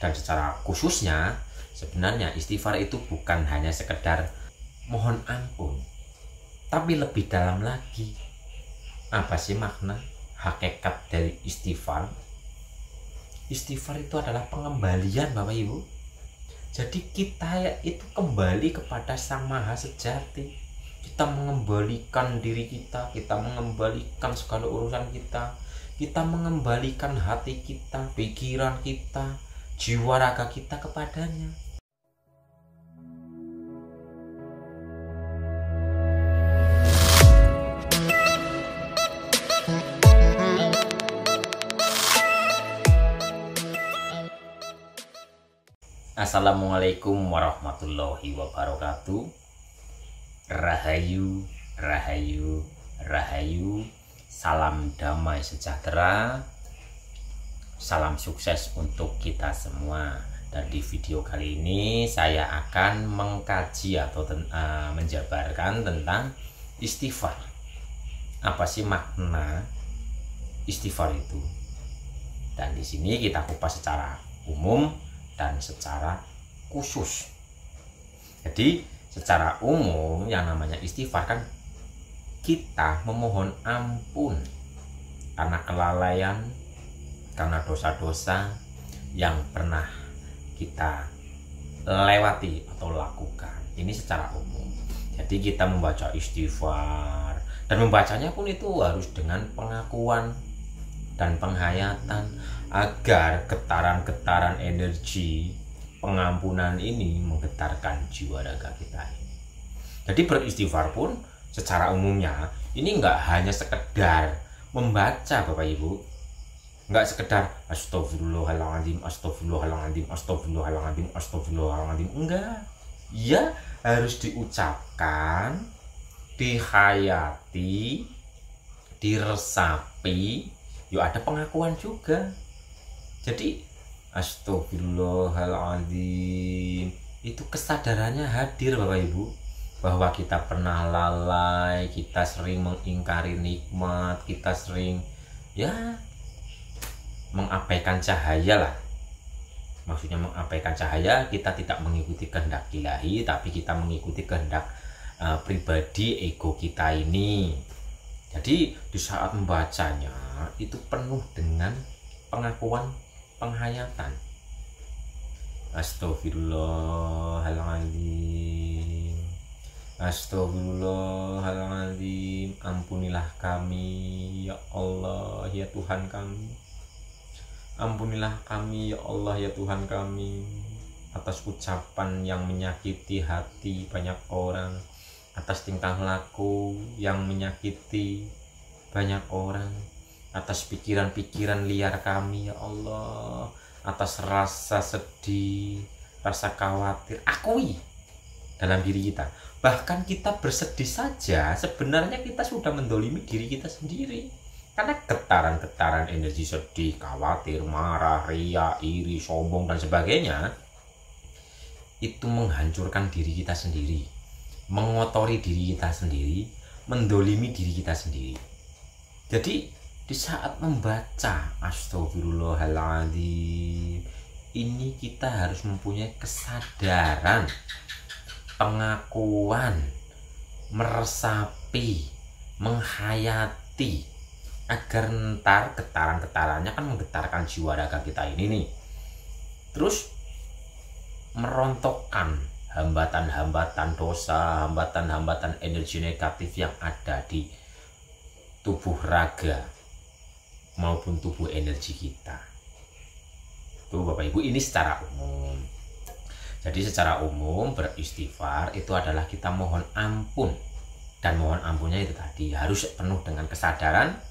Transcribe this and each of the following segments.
Dan secara khususnya sebenarnya istighfar itu bukan hanya sekedar mohon ampun, tapi lebih dalam lagi. Apa sih makna hakikat dari istighfar? Istighfar itu adalah pengembalian Bapak Ibu. Jadi kita itu kembali kepada Sang Maha Sejati. Kita mengembalikan diri kita mengembalikan segala urusan kita mengembalikan hati kita, pikiran kita, jiwa raga kita kepadanya. Assalamualaikum warahmatullahi wabarakatuh. Rahayu, rahayu, rahayu. Salam damai sejahtera. Salam sukses untuk kita semua. Dan di video kali ini saya akan mengkaji atau menjabarkan tentang istighfar. Apa sih makna istighfar itu? Dan di sini kita kupas secara umum dan secara khusus. Jadi secara umum yang namanya istighfar kan kita memohon ampun karena kelalaian, karena dosa-dosa yang pernah kita lewati atau lakukan. Ini secara umum. Jadi kita membaca istighfar, dan membacanya pun itu harus dengan pengakuan dan penghayatan agar getaran-getaran energi pengampunan ini menggetarkan jiwa raga kita ini. Jadi beristighfar pun secara umumnya ini enggak hanya sekedar membaca Bapak Ibu, enggak sekedar astagfirullahaladzim, astagfirullahaladzim, astagfirullahaladzim, astagfirullahaladzim, enggak. Ya harus diucapkan, dihayati, diresapi. Yuk ada pengakuan juga. Jadi astagfirullahaladzim itu kesadarannya hadir Bapak Ibu, bahwa kita pernah lalai, kita sering mengingkari nikmat, kita sering mengabaikan cahaya lah. Maksudnya mengabaikan cahaya, kita tidak mengikuti kehendak ilahi, tapi kita mengikuti kehendak pribadi ego kita ini. Jadi di saat membacanya itu penuh dengan pengakuan, penghayatan. Astagfirullahaladzim, astagfirullahaladzim, ampunilah kami ya Allah ya Tuhan kami. Ampunilah kami ya Allah ya Tuhan kami atas ucapan yang menyakiti hati banyak orang, atas tingkah laku yang menyakiti banyak orang, atas pikiran-pikiran liar kami ya Allah, atas rasa sedih, rasa khawatir, akui dalam diri kita. Bahkan kita bersedih saja sebenarnya kita sudah mendolimi diri kita sendiri, karena getaran-getaran energi sedih, khawatir, marah, ria, iri, sombong dan sebagainya itu menghancurkan diri kita sendiri, mengotori diri kita sendiri, mendolimi diri kita sendiri. Jadi di saat membaca astagfirullahaladzim ini kita harus mempunyai kesadaran, pengakuan, meresapi, menghayati, agar ntar getaran-getarannya kan menggetarkan jiwa raga kita ini nih. Terus merontokkan hambatan-hambatan dosa, hambatan-hambatan energi negatif yang ada di tubuh raga maupun tubuh energi kita. Tuh Bapak Ibu, ini secara umum. Jadi secara umum beristighfar itu adalah kita mohon ampun, dan mohon ampunnya itu tadi harus penuh dengan kesadaran,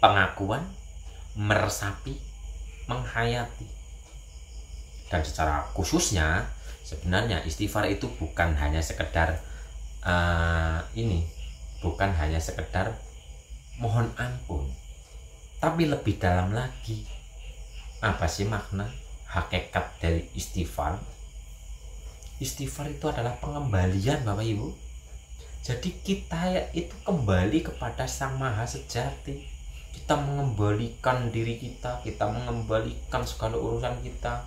pengakuan, meresapi, menghayati. Dan secara khususnya sebenarnya istighfar itu bukan hanya sekedar bukan hanya sekedar mohon ampun, tapi lebih dalam lagi. Apa sih makna hakikat dari istighfar? Istighfar itu adalah pengembalian Bapak Ibu. Jadi kita itu kembali kepada Sang Maha Sejati. kita mengembalikan diri kita mengembalikan segala urusan kita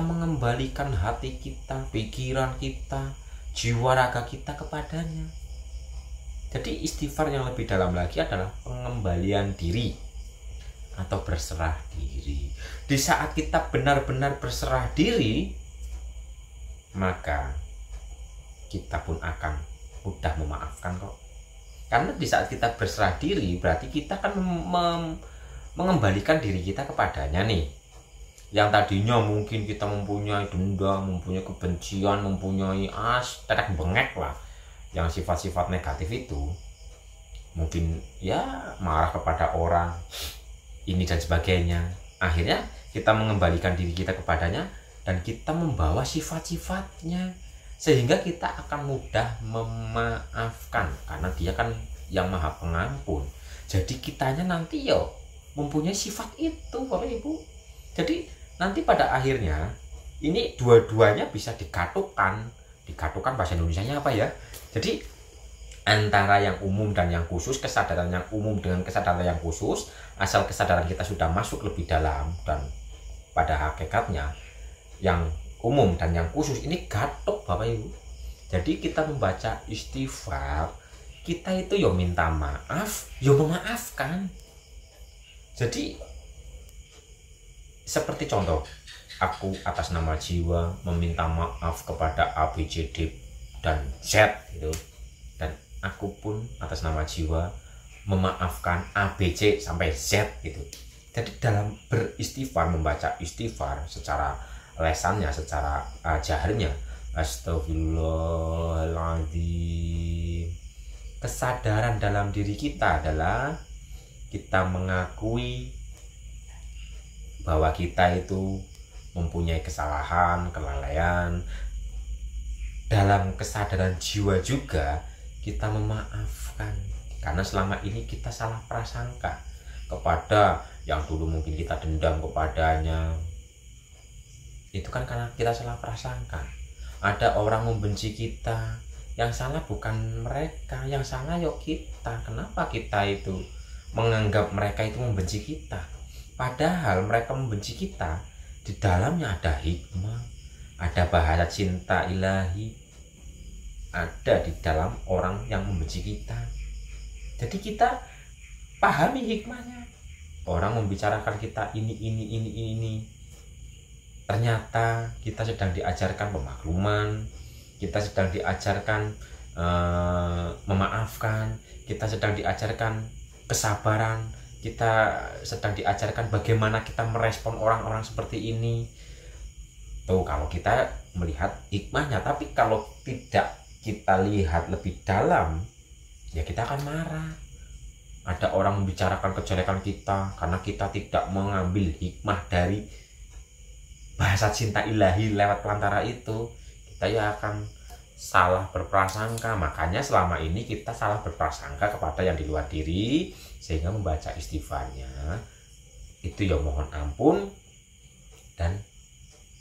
mengembalikan hati kita, pikiran kita, jiwa raga kita kepadanya. Jadi istighfar yang lebih dalam lagi adalah pengembalian diri atau berserah diri. Di saat kita benar-benar berserah diri, maka kita pun akan mudah memaafkan kok. Karena di saat kita berserah diri berarti kita kan mengembalikan diri kita kepadanya nih. Yang tadinya mungkin kita mempunyai dendam, mempunyai kebencian, mempunyai tetek bengek lah, yang sifat-sifat negatif itu, mungkin ya marah kepada orang ini dan sebagainya. Akhirnya kita mengembalikan diri kita kepadanya dan kita membawa sifat-sifatnya, sehingga kita akan mudah memaafkan karena dia kan yang maha pengampun. Jadi kitanya nanti yo mempunyai sifat itu Bapak Ibu. Jadi nanti pada akhirnya ini dua-duanya bisa dikatukan bahasa Indonesianya apa ya? Jadi antara yang umum dan yang khusus, kesadaran yang umum dengan kesadaran yang khusus, asal kesadaran kita sudah masuk lebih dalam, dan pada hakikatnya yang umum dan yang khusus ini gatuk Bapak Ibu. Jadi kita membaca istighfar, kita itu yo minta maaf, yo memaafkan. Jadi seperti contoh, aku atas nama jiwa meminta maaf kepada A, B, C, D dan Z gitu, dan aku pun atas nama jiwa memaafkan A, B, C sampai Z gitu. Jadi dalam beristighfar, membaca istighfar secara lesannya, secara jaharnya, astagfirullahaladzim, kesadaran dalam diri kita adalah kita mengakui bahwa kita itu mempunyai kesalahan, kelalaian. Dalam kesadaran jiwa juga kita memaafkan, karena selama ini kita salah prasangka kepada yang dulu mungkin kita dendam kepadanya. Itu kan karena kita salah prasangka. Ada orang membenci kita, yang salah bukan mereka, yang salah yuk kita. Kenapa kita itu menganggap mereka itu membenci kita? Padahal mereka membenci kita, di dalamnya ada hikmah, ada bahasa cinta ilahi, ada di dalam orang yang membenci kita. Jadi kita pahami hikmahnya. Orang membicarakan kita ini. Ternyata kita sedang diajarkan pemakluman, kita sedang diajarkan memaafkan, kita sedang diajarkan kesabaran, kita sedang diajarkan bagaimana kita merespon orang-orang seperti ini. Tuh, kalau kita melihat hikmahnya. Tapi kalau tidak kita lihat lebih dalam, ya kita akan marah. Ada orang membicarakan kejelekan kita karena kita tidak mengambil hikmah dari bahasa cinta ilahi lewat pelantara itu, kita ya akan salah berprasangka. Makanya selama ini kita salah berprasangka kepada yang di luar diri, sehingga membaca istighfarnya itu ya mohon ampun dan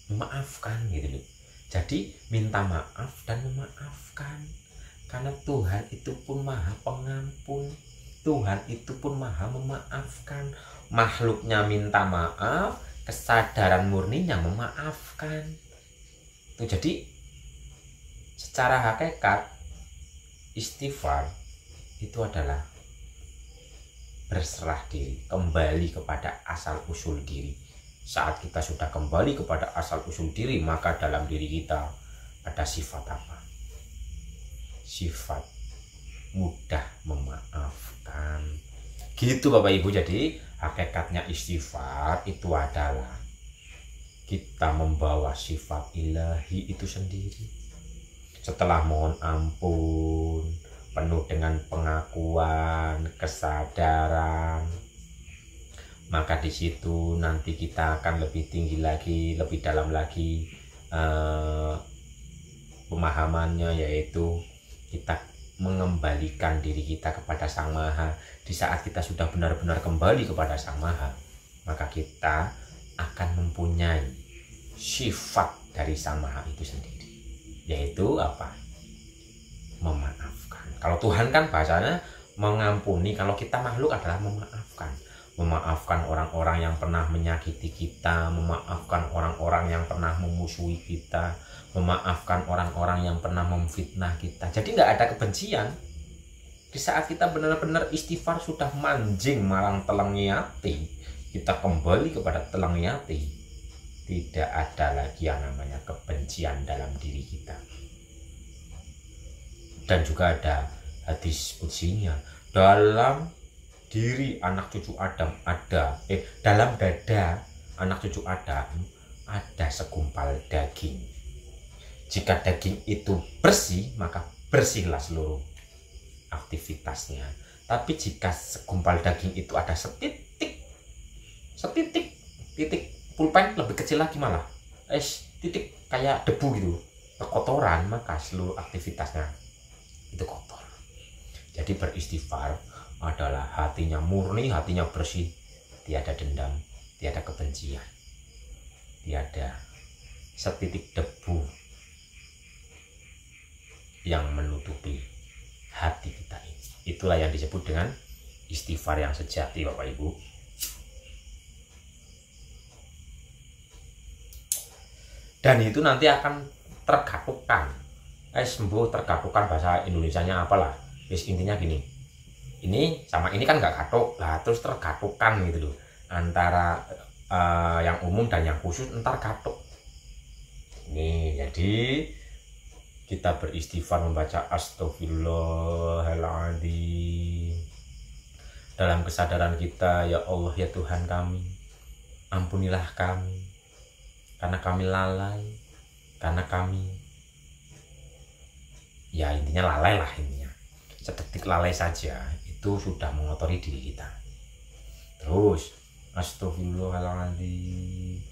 memaafkan gitu loh. Jadi minta maaf dan memaafkan, karena Tuhan itu pun maha pengampun, Tuhan itu pun maha memaafkan. Makhluknya minta maaf, kesadaran murninya memaafkan. Tuh, jadi secara hakikat istighfar itu adalah berserah diri, kembali kepada asal usul diri. Saat kita sudah kembali kepada asal usul diri, maka dalam diri kita ada sifat apa? Sifat mudah memaafkan. Gitu Bapak Ibu. Jadi hakikatnya istighfar itu adalah kita membawa sifat ilahi itu sendiri. Setelah mohon ampun, penuh dengan pengakuan, kesadaran, maka di situ nanti kita akan lebih tinggi lagi, lebih dalam lagi pemahamannya, yaitu kita mengembalikan diri kita kepada Sang Maha. Di saat kita sudah benar-benar kembali kepada Sang Maha, maka kita akan mempunyai sifat dari Sang Maha itu sendiri, yaitu apa? Memaafkan. Kalau Tuhan kan bahasanya mengampuni, kalau kita makhluk adalah memaafkan. memaafkan orang-orang yang pernah menyakiti kita, memaafkan orang-orang yang pernah memusuhi kita, memaafkan orang-orang yang pernah memfitnah kita. Jadi nggak ada kebencian. Di saat kita benar-benar istighfar sudah manjing marang telengiati, kita kembali kepada telengiati, tidak ada lagi yang namanya kebencian dalam diri kita. Dan juga ada hadis kutsinya, dalam diri anak cucu Adam dalam dada anak cucu Adam ada segumpal daging. Jika daging itu bersih, maka bersihlah seluruh aktivitasnya. Tapi jika segumpal daging itu ada setitik pulpen lebih kecil lagi malah titik kayak debu gitu, kekotoran, maka seluruh aktivitasnya itu kotor. Jadi beristighfar adalah hatinya murni, hatinya bersih, tiada dendam, tiada kebencian, tiada setitik debu yang menutupi hati kita ini. Itulah yang disebut dengan istighfar yang sejati, Bapak Ibu. Dan itu nanti akan tergatukan. Sembuh tergatukan, bahasa Indonesianya apalah. Intinya gini. Ini sama ini kan nggak gatuk lah, terus tergatukan gitu loh. Antara yang umum dan yang khusus entar gatuk. Ini jadi kita beristighfar membaca Astaghfirullahaladzim dalam kesadaran kita, ya Allah ya Tuhan kami, ampunilah kami karena kami lalai, karena kami ya intinya lalai lah, intinya sedetik lalai saja itu sudah mengotori diri kita. Terus Astaghfirullahaladzim,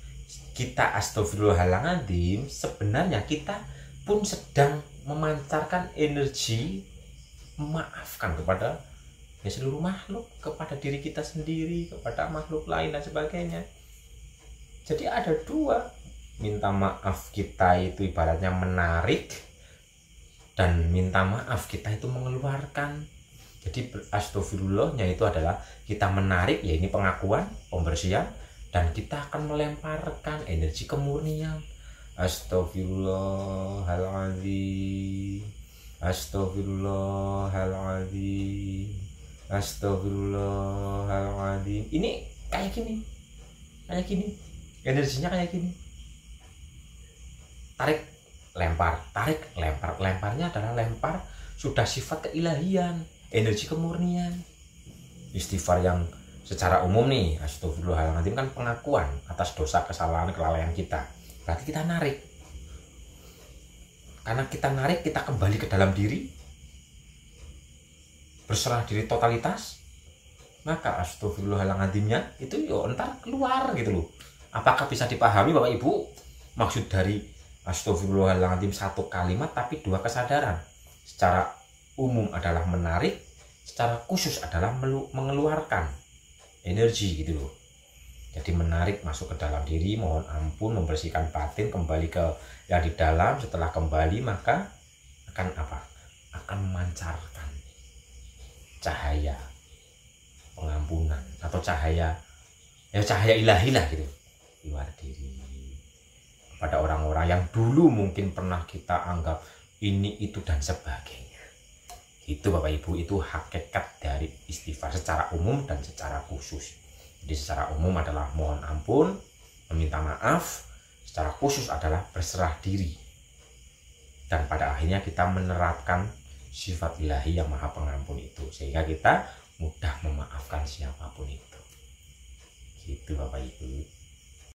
kita Astaghfirullahaladzim, sebenarnya kita pun sedang memancarkan energi memaafkan kepada seluruh makhluk, kepada diri kita sendiri, kepada makhluk lain dan sebagainya. Jadi ada dua, minta maaf kita itu ibaratnya menarik, dan minta maaf kita itu mengeluarkan. Jadi astagfirullahnya itu adalah kita menarik, ya ini pengakuan, pembersihan, dan kita akan melemparkan energi kemurnian. Astaghfirullahaladzim, astaghfirullahaladzim, astaghfirullahaladzim. Ini kayak gini, energinya kayak gini. Tarik, lempar, tarik, lempar. Lemparnya adalah lempar sudah sifat keilahian, energi kemurnian. Istighfar yang secara umum nih, astagfirullahaladzim kan pengakuan atas dosa, kesalahan, kelalaian kita. Berarti kita narik. Karena kita narik, kita kembali ke dalam diri, berserah diri totalitas, maka astagfirullahaladzimnya itu yo entar keluar gitu loh. Apakah bisa dipahami Bapak Ibu maksud dari astagfirullahaladzim satu kalimat tapi dua kesadaran? Secara umum adalah menarik, secara khusus adalah mengeluarkan energi gitu loh. Jadi menarik masuk ke dalam diri, mohon ampun, membersihkan batin, kembali ke yang di dalam. Setelah kembali maka akan apa? Akan memancarkan cahaya pengampunan atau cahaya ilahi lah gitu luar diri pada orang-orang yang dulu mungkin pernah kita anggap ini itu dan sebagainya. Itu Bapak Ibu, itu hakikat dari istighfar secara umum dan secara khusus. Jadi secara umum adalah mohon ampun, meminta maaf, secara khusus adalah berserah diri. Dan pada akhirnya kita menerapkan sifat ilahi yang maha pengampun itu, sehingga kita mudah memaafkan siapapun itu. Gitu Bapak Ibu.